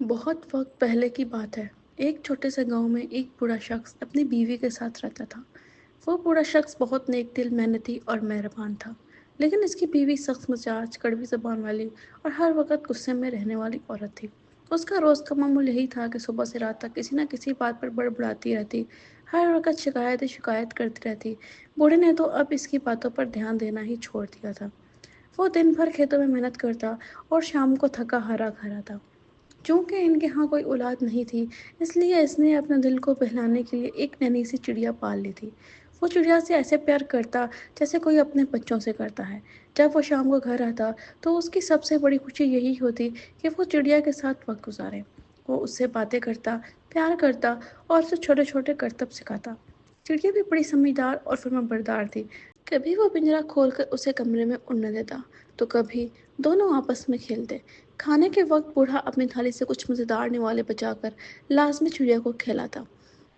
बहुत वक्त पहले की बात है। एक छोटे से गांव में एक बूढ़ा शख्स अपनी बीवी के साथ रहता था। वो बूढ़ा शख्स बहुत नेक दिल, मेहनती और मेहरबान था। लेकिन इसकी बीवी सख्त मिजाज, कड़वी जबान वाली और हर वक्त गुस्से में रहने वाली औरत थी। उसका रोज का मामूल यही था कि सुबह से रात तक किसी न किसी बात पर बड़बड़ाती रहती, हर वक्त शिकायत ही शिकायत करती रहती। बूढ़े ने तो अब इसकी बातों पर ध्यान देना ही छोड़ दिया था। वो दिन भर खेतों में मेहनत करता और शाम को थका हारा घर आता। चूंकि इनके यहाँ कोई औलाद नहीं थी, इसलिए इसने अपने दिल को बहलाने के लिए एक नन्ही सी चिड़िया पाल ली थी। वो चिड़िया से ऐसे प्यार करता जैसे कोई अपने बच्चों से करता है। जब वो शाम को घर आता तो उसकी सबसे बड़ी खुशी यही होती कि वो चिड़िया के साथ वक्त गुजारे। वो उससे बातें करता, प्यार करता और उसे छोटे छोटे करतब सिखाता। चिड़िया भी बड़ी समझदार और फर्माबरदार थी। कभी वो पिंजरा खोलकर उसे कमरे में उड़ने देता, तो कभी दोनों आपस में खेलते। खाने के वक्त बूढ़ा अपनी थाली से कुछ मज़ेदार निवाले बचाकर लाजमी चिड़िया को खिलाता।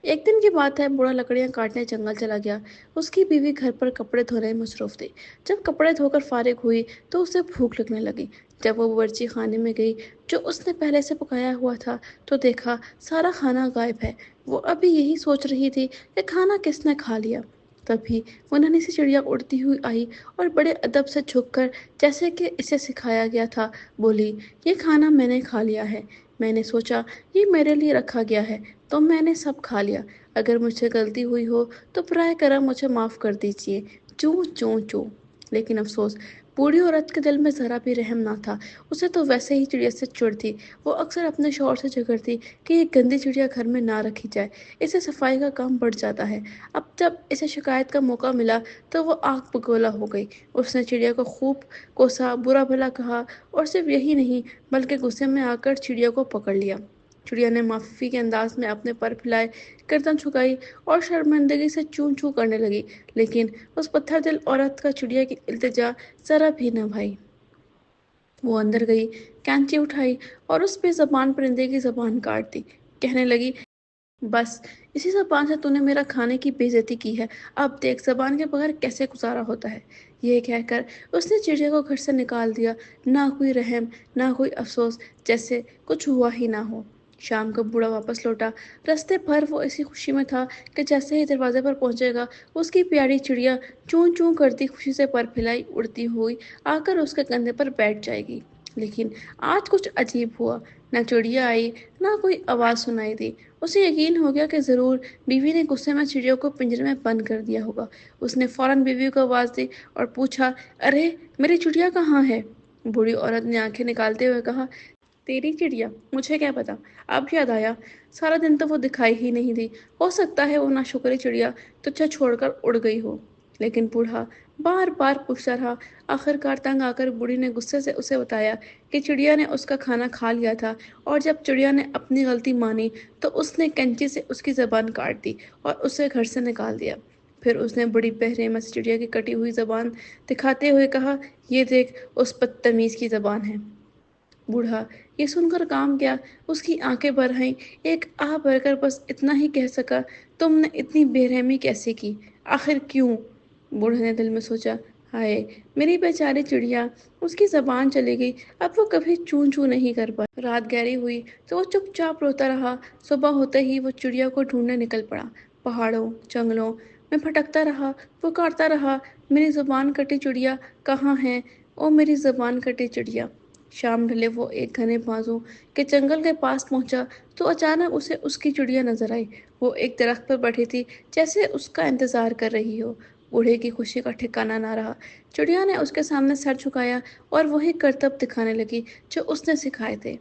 एक दिन की बात है, बूढ़ा लकड़ियां काटने जंगल चला गया। उसकी बीवी घर पर कपड़े धोने में मसरूफ थी। जब कपड़े धोकर फारिग हुई तो उसे भूख लगने लगी। जब वो बावर्ची खाने में गई जो उसने पहले से पकाया हुआ था, तो देखा सारा खाना गायब है। वो अभी यही सोच रही थी कि खाना किसने खा लिया। तभी वो नन्ही सी चिड़िया उड़ती हुई आई और बड़े अदब से झुककर, जैसे कि इसे सिखाया गया था, बोली, ये खाना मैंने खा लिया है। मैंने सोचा ये मेरे लिए रखा गया है, तो मैंने सब खा लिया। अगर मुझसे गलती हुई हो तो बराए करम मुझे माफ़ कर दीजिए। चूं चूं चूं। लेकिन अफसोस, बूढ़ी औरत के दिल में ज़रा भी रहम ना था। उसे तो वैसे ही चिड़िया से चिढ़ थी। वो अक्सर अपने शौहर से झगड़ती कि ये गंदी चिड़िया घर में ना रखी जाए, इससे सफाई का काम बढ़ जाता है। अब जब इसे शिकायत का मौका मिला तो वो आग बगोला हो गई। उसने चिड़िया को खूब कोसा, बुरा भला कहा और सिर्फ यही नहीं, बल्कि गुस्से में आकर चिड़िया को पकड़ लिया। चिड़िया ने माफ़ी के अंदाज में अपने पर फैलाए, गर्दन झुकाई और शर्मिंदगी से चूं चूं करने लगी। लेकिन उस पत्थर दिल औरत का चिड़िया की इल्तिजा जरा भी न भाई। वो अंदर गई, कैंची उठाई और उस बेज़बान परिंदे की ज़बान काट दी। कहने लगी, बस इसी ज़बान से तूने मेरा खाने की बेइज्जती की है। अब देख ज़बान के बगैर कैसे गुजारा होता है। यह कहकर उसने चिड़िया को घर से निकाल दिया। ना कोई रहम, ना कोई अफसोस, जैसे कुछ हुआ ही ना हो। शाम को बूढ़ा वापस लौटा। रास्ते भर वो इसी खुशी में था कि जैसे ही दरवाजे पर पहुंचेगा, उसकी प्यारी चिड़िया चूं चूं करती खुशी से पर फैलाई उड़ती हुई आकर उसके कंधे पर बैठ जाएगी। लेकिन आज कुछ अजीब हुआ। न चिड़िया आई, ना कोई आवाज़ सुनाई दी। उसे यकीन हो गया कि ज़रूर बीवी ने गुस्से में चिड़िया को पिंजरे में बंद कर दिया होगा। उसने फौरन बीवी को आवाज़ दी और पूछा, अरे मेरी चिड़िया कहाँ है? बूढ़ी औरत ने आंखें निकालते हुए कहा, तेरी चिड़िया, मुझे क्या पता। अब याद आया, सारा दिन तो वो दिखाई ही नहीं दी। हो सकता है वो नाशुक्री चिड़िया तुझे छोड़कर उड़ गई हो। लेकिन बूढ़ा बार बार पूछता रहा। आखिरकार तंग आकर बूढ़ी ने गुस्से से उसे बताया कि चिड़िया ने उसका खाना खा लिया था, और जब चिड़िया ने अपनी गलती मानी तो उसने कैंची से उसकी जबान काट दी और उसे घर से निकाल दिया। फिर उसने बड़ी बहरेमत से चिड़िया की कटी हुई जबान दिखाते हुए कहा, ये देख, उस बदतमीज की जबान है। बूढ़ा ये सुनकर काम गया। उसकी आंखें भर आईं। एक आह भरकर बस इतना ही कह सका, तुमने इतनी बेरहमी कैसे की? आखिर क्यों? बूढ़े ने दिल में सोचा, हाय मेरी बेचारी चिड़िया, उसकी जबान चली गई। अब वो कभी चूं चूं नहीं कर पाई। रात गहरी हुई तो वो चुपचाप रोता रहा। सुबह होते ही वो चिड़िया को ढूंढने निकल पड़ा। पहाड़ों, जंगलों में भटकता रहा, पुकारता रहा, मेरी जुबान कटी चिड़िया कहाँ है? ओ मेरी जुबान कटी चिड़िया। शाम ढले वो एक घने बाजों के जंगल के पास पहुंचा तो अचानक उसे उसकी चिड़िया नजर आई। वो एक दरख्त पर बैठी थी, जैसे उसका इंतजार कर रही हो। बूढ़े की खुशी का ठिकाना ना रहा। चिड़िया ने उसके सामने सर झुकाया और वही करतब दिखाने लगी जो उसने सिखाए थे।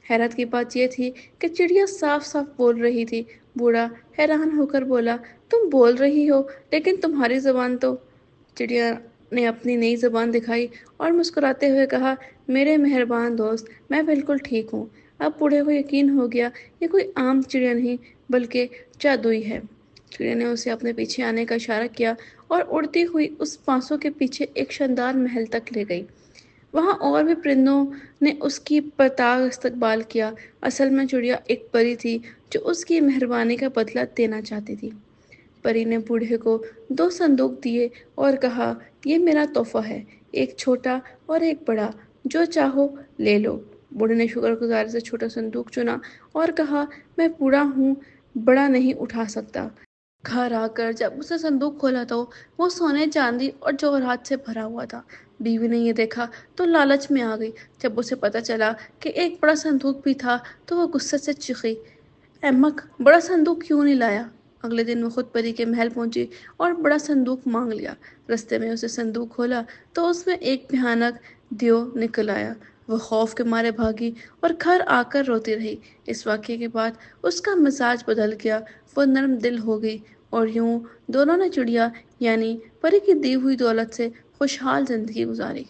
हैरत की बात यह थी कि चिड़िया साफ साफ बोल रही थी। बूढ़ा हैरान होकर बोला, तुम बोल रही हो, लेकिन तुम्हारी जबान तो। चिड़िया ने अपनी नई जबान दिखाई और मुस्कुराते हुए कहा, मेरे मेहरबान दोस्त, मैं बिल्कुल ठीक हूँ। अब बूढ़े को यकीन हो गया, ये कोई आम चिड़िया नहीं बल्कि जादुई है। चिड़िया ने उसे अपने पीछे आने का इशारा किया और उड़ती हुई उस बांसों के पीछे एक शानदार महल तक ले गई। वहाँ और भी परिंदों ने उसकी बेताब इस्तकबाल किया। असल में चिड़िया एक परी थी जो उसकी मेहरबानी का बदला देना चाहती थी। परी ने बूढ़े को 2 संदूक दिए और कहा, ये मेरा तोहफा है, एक छोटा और एक बड़ा, जो चाहो ले लो। बूढ़े ने शुक्रगुजारी से छोटा संदूक चुना और कहा, मैं बूढ़ा हूँ, बड़ा नहीं उठा सकता। घर आकर जब उसने संदूक खोला तो वो सोने, चांदी और जवाहरात से भरा हुआ था। बीवी ने ये देखा तो लालच में आ गई। जब उसे पता चला कि एक बड़ा संदूक भी था तो वो गुस्से से चीखी, अहमक, बड़ा संदूक क्यों नहीं लाया? अगले दिन वो खुद परी के महल पहुंची और बड़ा संदूक मांग लिया। रास्ते में उसे संदूक खोला तो उसमें एक भयानक दियो निकल आया। वो खौफ के मारे भागी और घर आकर रोती रही। इस वाक़ये के बाद उसका मिजाज बदल गया। वो नरम दिल हो गई और यूं दोनों ने चिड़िया यानी परी की दी हुई दौलत से खुशहाल जिंदगी गुजारी।